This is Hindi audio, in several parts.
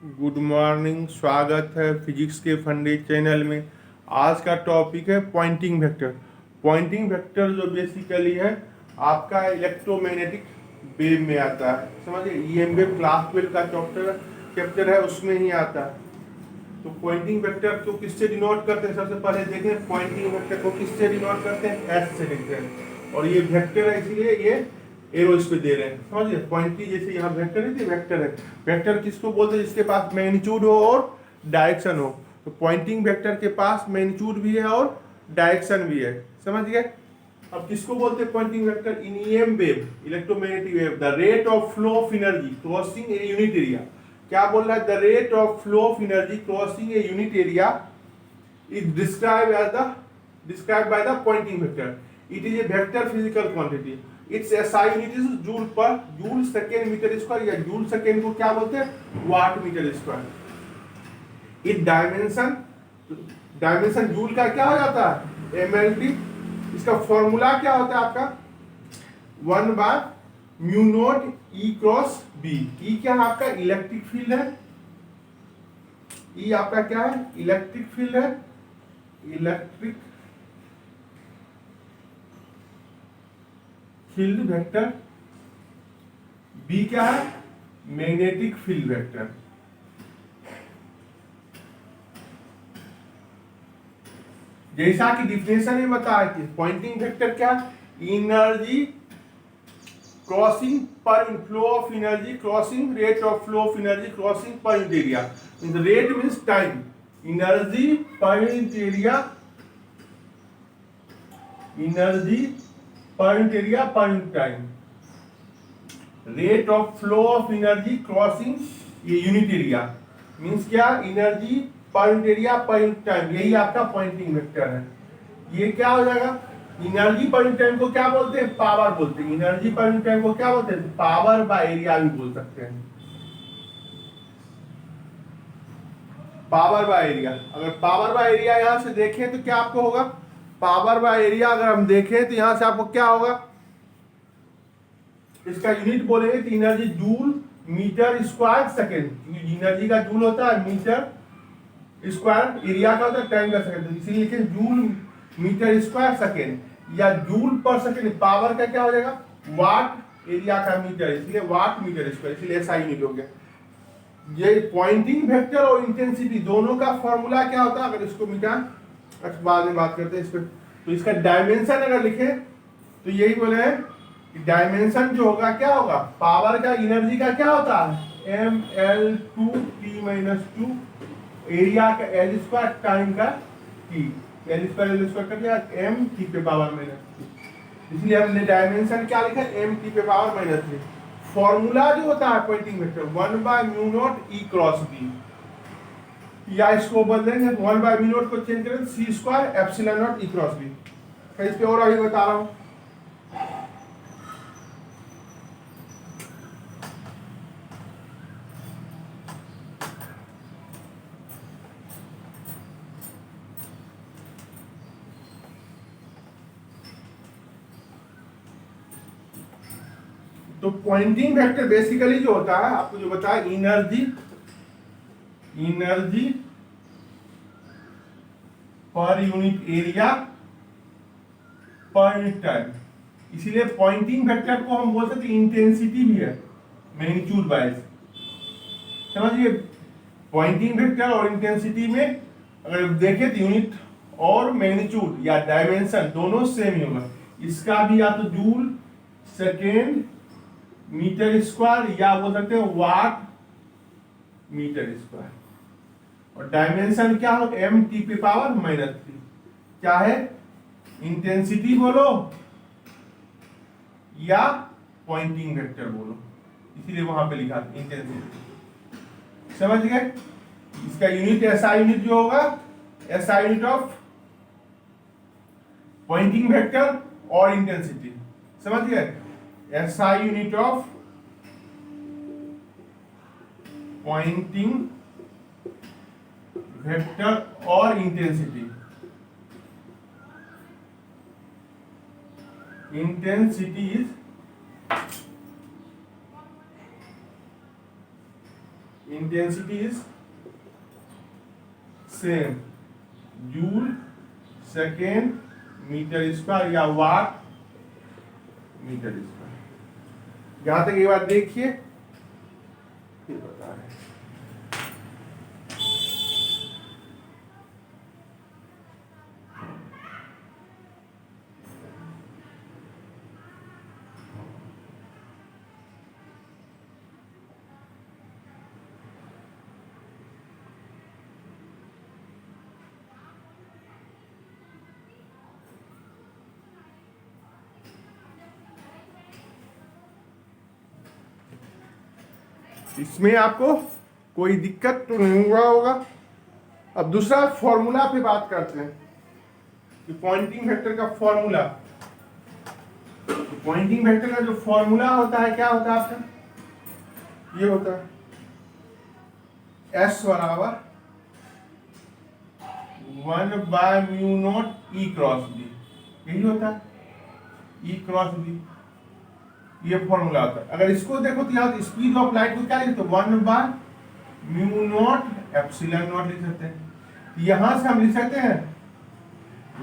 Good morning. स्वागत है फिजिक्स के फंडे चैनल में। आज का टॉपिक है पॉइंटिंग वेक्टर। पॉइंटिंग वेक्टर जो बेसिकली है आपका इलेक्ट्रोमैग्नेटिक वेव में आता है, समझिए। ईएम वेव क्लास 12 का चैप्टर है, उसमें ही आता है। तो पॉइंटिंग वेक्टर को किससे डिनोट करते हैं? सबसे पहले देखें, पॉइंटिंग वेक्टर को किससे डिनोट करते हैं? एस से लिखते हैं। और ये वेक्टर है, इसलिए ये एरो इस पे दे रहे हैं, समझिए। पॉइंटिंग जैसे यहाँ वेक्टर है, वेक्टर है। वेक्टर किसको बोलते हैं? जिसके पास मैग्नीट्यूड हो और डायरेक्शन हो। तो पॉइंटिंग वेक्टर के पास मैग्नीट्यूड भी है और डायरेक्शन भी है, समझ गए। अब किसको बोलते हैं Poynting vector? In EM wave, electromagnetic wave, the rate of flow of energy crossing a unit area. क्या बोल रहा है? The rate of flow of energy crossing a unit area is described by the Poynting vector. It is a vector physical quantity. Its SI unit is joule per joule second metre square, या जूल सेकेंड को क्या बोलते हैं? Watt metre square. It dimension joule का क्या हो जाता है? एमएलटी। इसका फॉर्मूला क्या होता है आपका? 1/μ0 E क्रॉस बी। ई क्या है आपका? इलेक्ट्रिक फील्ड है। ई आपका क्या है? इलेक्ट्रिक फील्ड है। Electric field vector. बी क्या है? Magnetic field vector. जैसा कि डिफिनेशन में बताया कि पॉइंटिंग वेक्टर क्या? एनर्जी क्रॉसिंग पर flow of energy crossing rate of flow of energy crossing per unit area. Rate means time, energy per unit area, energy per unit area per unit time, rate of flow of energy crossing ये यूनिट एरिया। मीन्स क्या? Energy per unit area per unit time, यही आपका पॉइंटिंग वेक्टर है। ये क्या हो जाएगा? एनर्जी पर यूनिट टाइम को क्या बोलते हैं? पावर बोलते हैं। एनर्जी पर यूनिट टाइम को क्या बोलते हैं? पावर बाय एरिया भी बोल सकते हैं। Power by area. अगर पावर बाय एरिया यहां से देखें तो क्या आपको होगा? पावर बाय एरिया अगर हम देखें तो यहां से आपको क्या होगा? इसका यूनिट बोलेंगे तो energy joule metre square second. Energy का जूल होता है मीटर स्क्वायर, एरिया का होता है टाइम का सेकेंड, इसीलिए लिखे जूल मीटर स्क्वायर सेकेंड या जूल पर सेकेंड। पावर का क्या हो जाएगा? वाट, एरिया का मीटर, इसलिए वाट मीटर स्क्वायर, इसलिए ऐसा यूनिट हो गया। ये पॉइंटिंग वेक्टर और इंटेंसिटी दोनों का फॉर्मूला क्या होता है? अगर इसको मिटा बाद में बात करते हैं इस पर। तो इसका डायमेंशन अगर लिखे तो यही बोले हैं कि डायमेंशन जो होगा क्या होगा? पावर का, एनर्जी का क्या होता है? mL2T-2, एरिया का एल स्क्वायर, टाइम का टी, एल स्क्वायर कर दिया एम टी पे पावर -3। इसलिए हमने डायमेंशन क्या लिखा? एम टी पे पावर -3। फॉर्मूला जो होता है Poynting vector 1/μ0 E cross B, या इसको बदलेंगे 1/μ0 को चेंज करें C square epsilon not E cross B. इस पे और आगे बता रहा हूं। तो पॉइंटिंग वेक्टर बेसिकली जो होता है, आपको जो बताया, energy per unit area per unit time. इसीलिए पॉइंटिंग वेक्टर को हम बोल सकते हैं इंटेंसिटी भी है, मैग्नीट्यूड वाइज, समझिए। पॉइंटिंग वेक्टर और इंटेंसिटी में अगर देखें तो यूनिट और मैग्नीट्यूड या डायमेंशन दोनों सेम ही होगा। इसका भी या तो जूल सेकेंड मीटर स्क्वायर या बोल सकते हैं वाट मीटर स्क्वायर। और डायमेंशन क्या हो? एम टी पे पावर -3। क्या है? इंटेंसिटी बोलो या पॉइंटिंग वेक्टर बोलो, इसीलिए वहां पे लिखा इंटेंसिटी, समझ गए। इसका यूनिट ऐसा यूनिट जो होगा, ऐसा यूनिट ऑफ पॉइंटिंग वेक्टर और इंटेंसिटी, समझ गए। ऐसा यूनिट ऑफ पॉइंटिंग वेक्टर और intensity. Intensity is intensity is same, joule second metre square या वाट मीटर स्क्वायर। यहां तक एक बार देखिए, फिर बता रहे हैं। इसमें आपको कोई दिक्कत तो नहीं हुआ होगा। अब दूसरा फॉर्मूला पे बात करते हैं कि पॉइंटिंग वेक्टर का फॉर्मूला। पॉइंटिंग वेक्टर का जो फॉर्मूला होता है क्या होता है आपका, ये होता है S बराबर 1/μ0 E क्रॉस बी, यही होता है E क्रॉस बी, ये फॉर्मूला होता है। अगर इसको देखो तो यहाँ स्पीड ऑफ लाइट को क्या लिखते हैं, 1/μ0 एप्सिलॉन नॉट लिख सकते हैं। यहां से हम लिख सकते हैं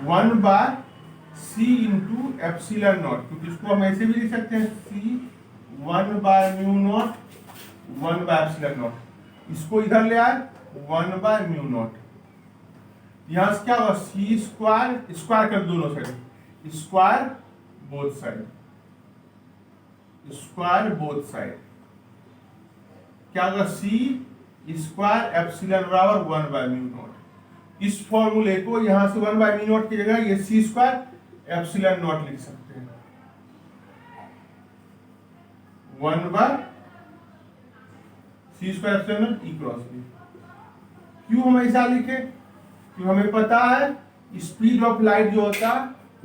1/c इंटू एप्सिलॉन नॉट, क्योंकि इसको हम ऐसे भी लिख सकते हैं c 1/μ0 1/एप्सिलॉन नॉट। इसको इधर ले आए 1/μ0, यहां से क्या होगा c स्क्वायर, स्क्वायर कर दोनों side, square both side, square both side, क्या होगा c स्क्वायर एप्सिलॉन बराबर 1/μ0। इस फॉर्मूले को यहां से 1/μ0 की जगह ये c स्क्वायर एप्सिलॉन नॉट लिख सकते हैं, 1/c square epsilon not E cross B. क्यों हम ऐसा लिखे, क्यों हमें पता है स्पीड ऑफ लाइट जो होता है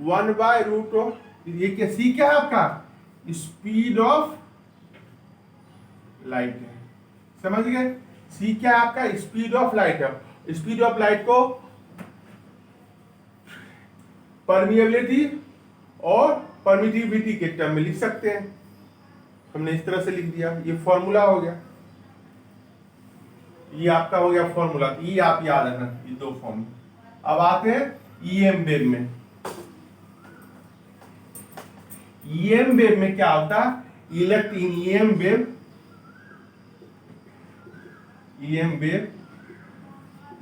1/√, ये क्या c क्या है आपका, स्पीड ऑफ लाइट है, समझ गए। सी क्या है आपका, स्पीड ऑफ लाइट है। स्पीड ऑफ लाइट को परमिएबिलिटी और परमिटिविटी के टर्म में लिख सकते हैं, हमने इस तरह से लिख दिया, ये फॉर्मूला हो गया, ये आपका हो गया फॉर्मूला। ये आप याद रखना, ये दो फॉर्म। अब आते हैं ईएम वेव में। ईएम वेव में क्या होता है, ईएम वेव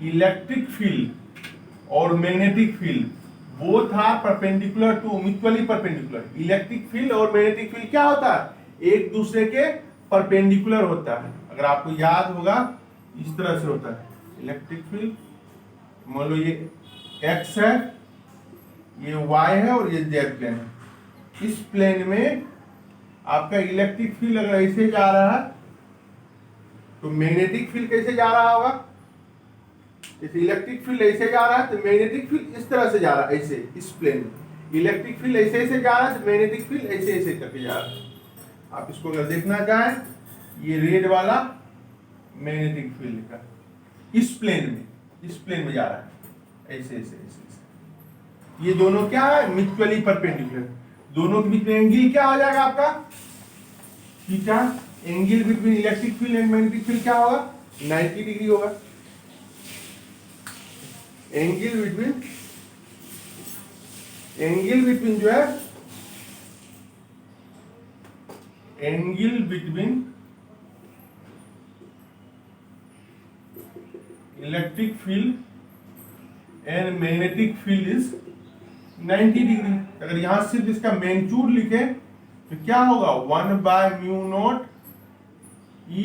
इलेक्ट्रिक फील्ड और magnetic field both are perpendicular to, mutually perpendicular. Electric field और मैग्नेटिक फील्ड क्या होता है, एक दूसरे के परपेंडिकुलर होता है। अगर आपको याद होगा इस तरह से होता है इलेक्ट्रिक फील्ड, मान लो ये एक्स है, ये वाई है और ये जेड प्लेन है। इस प्लेन में आपका इलेक्ट्रिक फील्ड अगर ऐसे जा रहा है तो मैग्नेटिक फील्ड कैसे जा रहा होगा, जैसे इलेक्ट्रिक फील्ड ऐसे जा रहा है तो मैग्नेटिक फील्ड इस तरह से जा रहा है, ऐसे इस प्लेन में। इलेक्ट्रिक फील्ड ऐसे ऐसे जा रहा है तो मैग्नेटिक फील्ड ऐसे ऐसे करके जा रहा है। आप इसको अगर देखना चाहें, ये रेड वाला मैग्नेटिक फील्ड का इस प्लेन में जा रहा है, ऐसे ऐसे ऐसे ऐसे। ये दोनों क्या है, म्यूचुअली परपेंडिकुलर। दोनों के बीच में एंगल क्या हो जाएगा आपका, theta. Angle between electric field and magnetic field क्या होगा, 90 डिग्री होगा। एंगल बिटवीन जो है, angle between electric field and magnetic field is 90 degree. अगर यहां सिर्फ इसका मैग्नीट्यूड लिखे तो क्या होगा, 1/μ0 E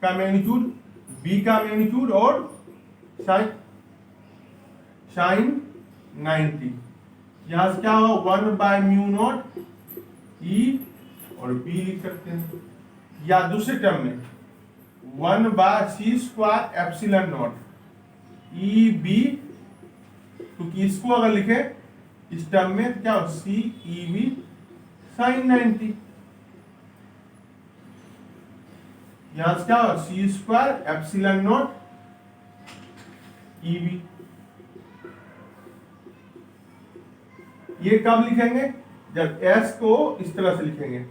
का मैग्नीट्यूड, B का मैग्नीट्यूड और साइन 90। यहां से क्या होगा, 1/μ0 E और B लिख सकते हैं, या दूसरे टर्म में 1/c square epsilon not EB, क्योंकि इसको अगर लिखे इस टर्म में तो क्या हो, CEB साइन 90। यहां से क्या हो, c square epsilon not EB। ये कब लिखेंगे, जब s को इस तरह से लिखेंगे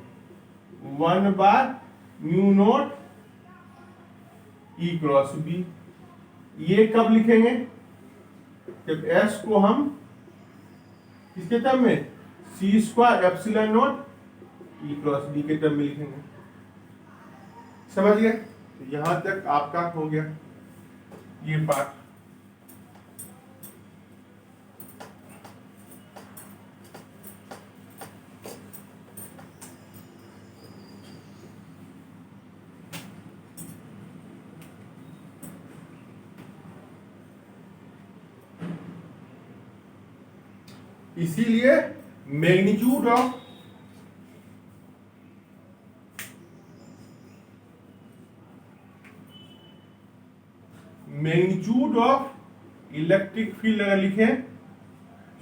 1/μ0 ई क्रॉस बी। ये कब लिखेंगे? जब एस को हम किसके टर्म में, C square epsilon not E cross B के टर्म में लिखेंगे। समझ गए? तो यहां तक आपका हो गया ये पार्ट। इसीलिए मैग्नीट्यूड ऑफ इलेक्ट्रिक फील्ड अगर लिखे,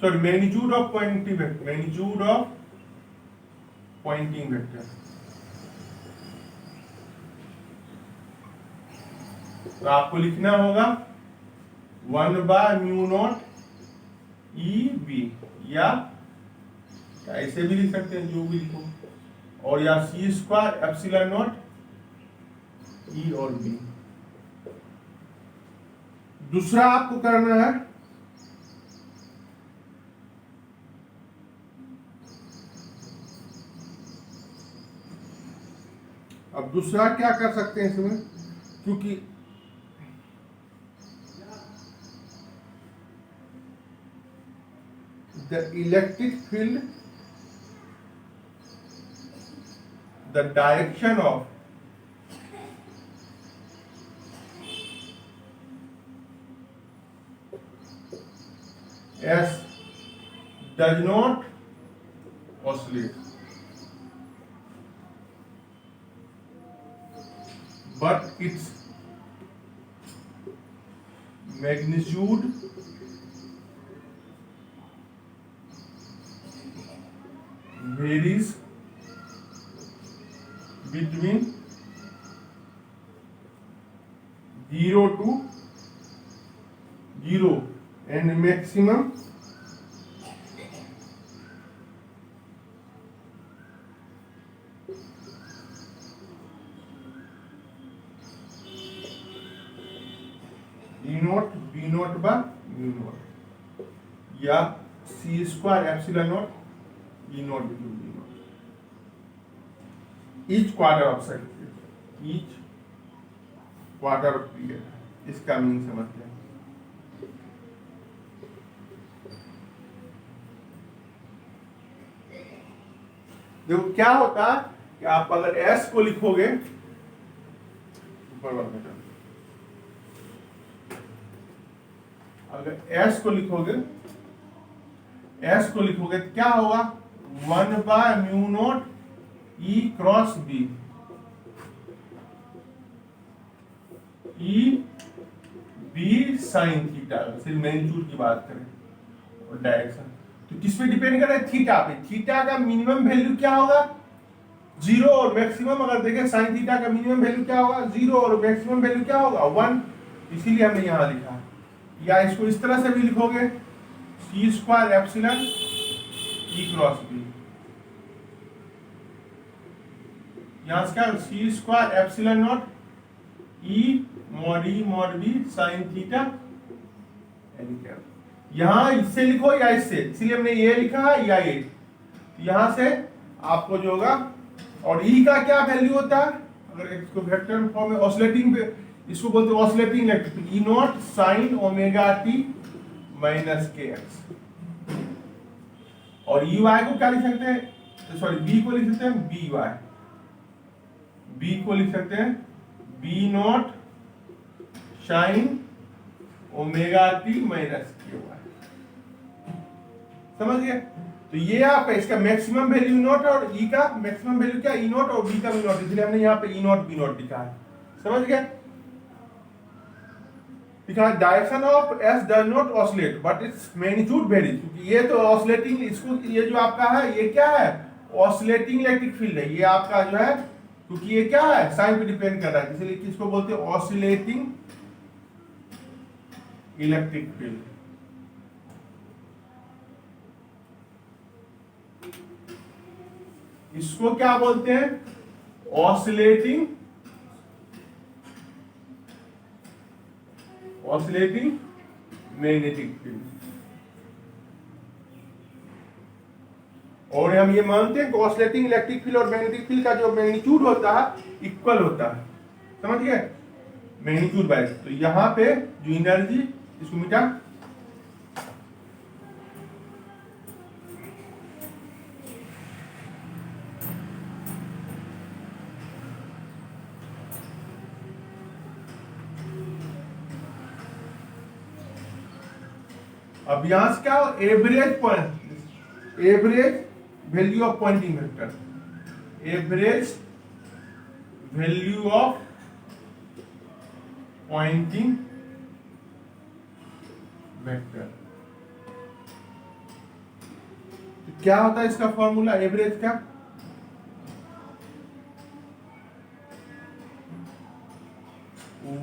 sorry magnitude of Poynting vector, magnitude of Poynting vector, तो आपको लिखना होगा 1/μ0 ई बी, या ऐसे भी लिख सकते हैं, जो भी लिखो, और या सी स्क्वायर एप्सिलॉन नॉट ई और बी। दूसरा आपको करना है, अब दूसरा क्या कर सकते हैं इसमें, क्योंकि the electric field, the direction of S does not oscillate, but its magnitude varies between 0 to 0 and maximum E not B not bar mu not, या C square epsilon not E not B not, each quarter of cycle, each quarter of period, इसका मीनिंग समझते हैं। देखो क्या होता है कि आप अगर S को लिखोगे, अगर S को लिखोगे, S को लिखोगे तो क्या होगा, 1/μ0 E cross B, E B sine theta, सिर्फ मैग्नीट्यूड की बात करें और डायरेक्शन, तो किस पे डिपेंड कर रहा है, थीटा पे। थीटा का मिनिमम वैल्यू क्या होगा, 0, और मैक्सिमम अगर देखें साइन थीटा का मिनिमम वैल्यू क्या होगा, 0, और मैक्सिमम वैल्यू क्या होगा 1, इसीलिए हमने यहां लिखा। या इसको इस तरह से भी लिखोगे, C square epsilon E cross B, यहां से क्या, C square epsilon not E mod B sine theta N cap. यहां इससे लिखो या इससे, इसलिए हमने ये लिखा है या ये, यहां से आपको जो होगा, और ई का क्या वैल्यू होता है, अगर इसको वेक्टर फॉर्म में ऑसिलेटिंग पे, इसको बोलते हैं oscillating electric, E not sine omega t minus के एक्स। और ई वाई को क्या लिख सकते हैं, सॉरी बी को लिख सकते हैं बी वाई, बी को लिख सकते हैं B naught sine omega t minus k y. समझ गए? तो ये आपका इसका मैक्सिमम वैल्यू नॉट, और ई का मैक्सिमम वैल्यू क्या, ई नॉट, और बी का भी नॉट, इसलिए हमने यहाँ पे ई नॉट बी नॉट लिखा है। समझ गए? Direction of S does not oscillate but its magnitude varies, क्योंकि ये तो ऑसिलेटिंग, इसको ये जो आपका है ये क्या है, ऑसिलेटिंग इलेक्ट्रिक फील्ड है, ये आपका जो है, क्योंकि ये क्या है, साइन पे डिपेंड कर रहा है, इसलिए किसको बोलते हैं, ऑसिलेटिंग इलेक्ट्रिक फील्ड। इसको क्या बोलते हैं, ऑसिलेटिंग ऑसिलेटिंग मैग्नेटिक फील्ड। और हम ये मानते हैं कि ऑसिलेटिंग इलेक्ट्रिक फील्ड और मैग्नेटिक फील्ड का जो मैग्नीट्यूड होता है इक्वल होता है, समझ गए, मैग्नीट्यूड बाय। तो यहाँ पे जो एनर्जी, इसको मिटा, अब यहां से क्या, average point, average value of Poynting vector, average value of Poynting vector. तो क्या होता है इसका फॉर्मूला, एवरेज क्या,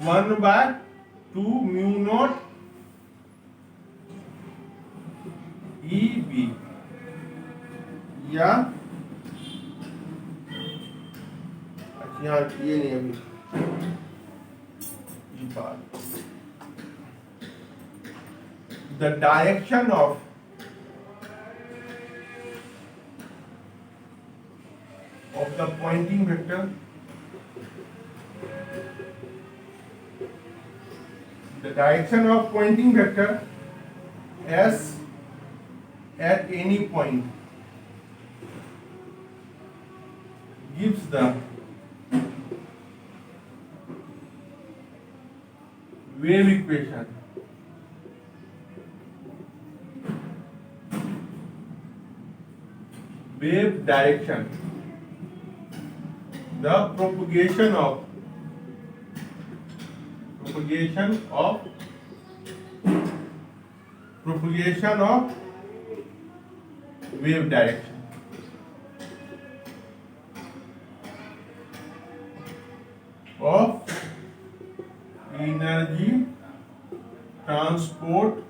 one by two mu not E B, या यहाँ ये नहीं अभी E bar, the direction of the Poynting vector, the direction of pointing vector s at any point gives the wave equation, wave direction, the propagation of wave direction of energy transport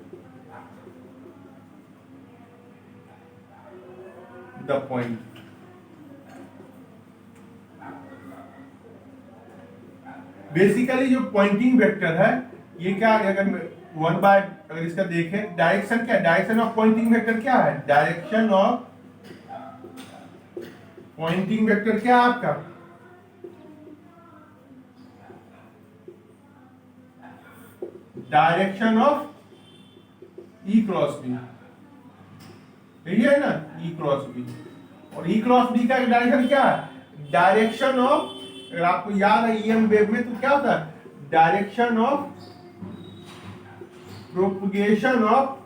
the point। Basically जो पॉइंटिंग वेक्टर है ये क्या है, अगर वन बाय, अगर इसका देखें डायरेक्शन क्या है, डायरेक्शन ऑफ पॉइंटिंग वेक्टर क्या है, डायरेक्शन ऑफ पॉइंटिंग वेक्टर क्या है आपका, direction of E cross B, यही है ना, ई क्रॉस बी। और ई क्रॉस बी का डायरेक्शन क्या है, डायरेक्शन ऑफ, अगर आपको याद है ईएम वेव में तो क्या होता है, direction of propagation of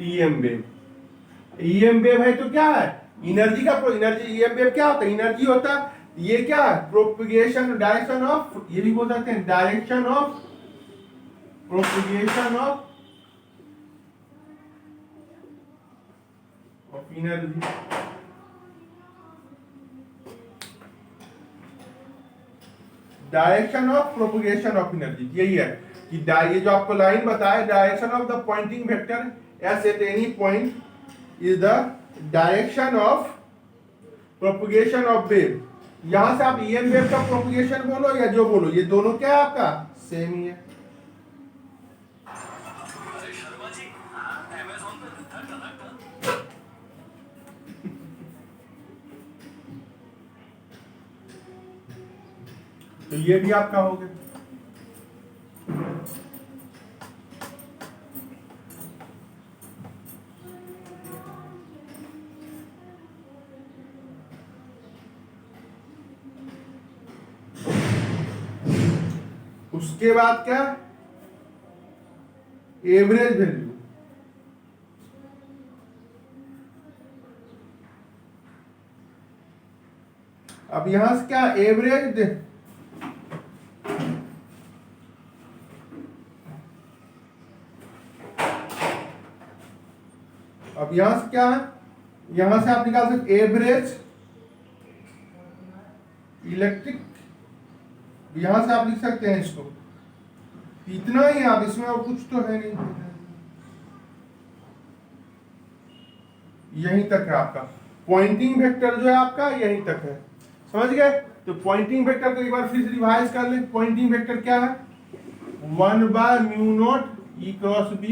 EM wave. EM wave है तो क्या है, एनर्जी का, एनर्जी, ईएम वेव क्या होता है, एनर्जी होता है, ये क्या है, प्रोपगेशन, डायरेक्शन ऑफ, ये भी बोल सकते हैं direction of propagation of energy. Direction of propagation of energy यही है कि ये जो आपको लाइन बताया, direction of the Poynting vector S at any point is the direction of propagation of wave. यहां से आप ईएम वेव का प्रोपगेशन बोलो या जो बोलो, ये दोनों क्या है आपका सेम ही है। तो ये भी आपका हो गया। उसके बाद क्या, एवरेज वैल्यू। अब यहां से क्या, एवरेज, अब यहां से क्या है, यहां से आप निकाल सकते एवरेज इलेक्ट्रिक, यहां से आप लिख सकते हैं इसको, इतना ही आप, इसमें और कुछ तो है नहीं, यहीं तक है आपका पॉइंटिंग वेक्टर जो है आपका, यहीं तक है। समझ गए? तो पॉइंटिंग वेक्टर को एक बार फिर से रिवाइज कर ले। पॉइंटिंग वेक्टर क्या है? 1/μ0 E क्रॉस B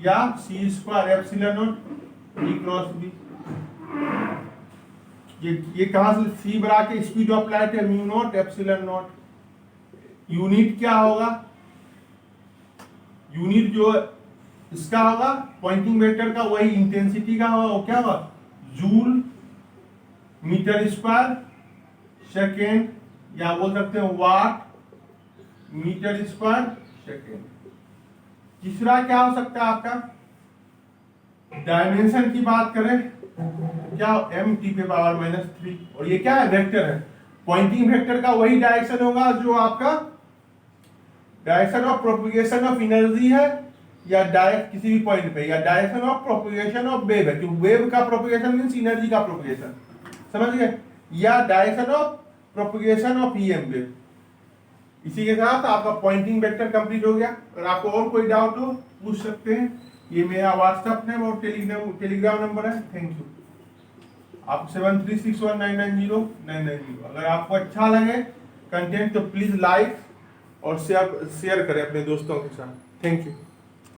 या C² epsilon not E cross B। ये कहां से C बरा के स्पीड ऑफ लाइट है μ0 एप्सिलॉन नॉट। यूनिट क्या होगा? यूनिट जो इसका होगा पॉइंटिंग वेक्टर का, वही इंटेंसिटी का होगा। वो क्या होगा? जूल मीटर स्क्वायर सेकेंड, या बोल सकते हैं वाट मीटर स्क्वायर सेकेंड। तीसरा क्या हो सकता है आपका? डायमेंशन की बात करें क्या? m⁻³ और ये क्या है? वेक्टर है। पॉइंटिंग वेक्टर का वही डायरेक्शन होगा जो आपका direction of propagation of energy है, या डायरेक्ट किसी भी पॉइंट पे, या direction of propagation of wave है, क्योंकि वेव का प्रोपगेशन मींस एनर्जी का प्रोपगेशन, समझ गए? या direction of propagation of EM wave. इसी के साथ आपका पॉइंटिंग वेक्टर कंप्लीट हो गया। अगर आपको और कोई डाउट हो पूछ सकते हैं। ये मेरा व्हाट्सएप है और टेलीग्राम नंबर है। Thank you. आप 7361990990। अगर आपको अच्छा लगे कंटेंट तो प्लीज लाइक और शेयर करें अपने दोस्तों के साथ। Thank you.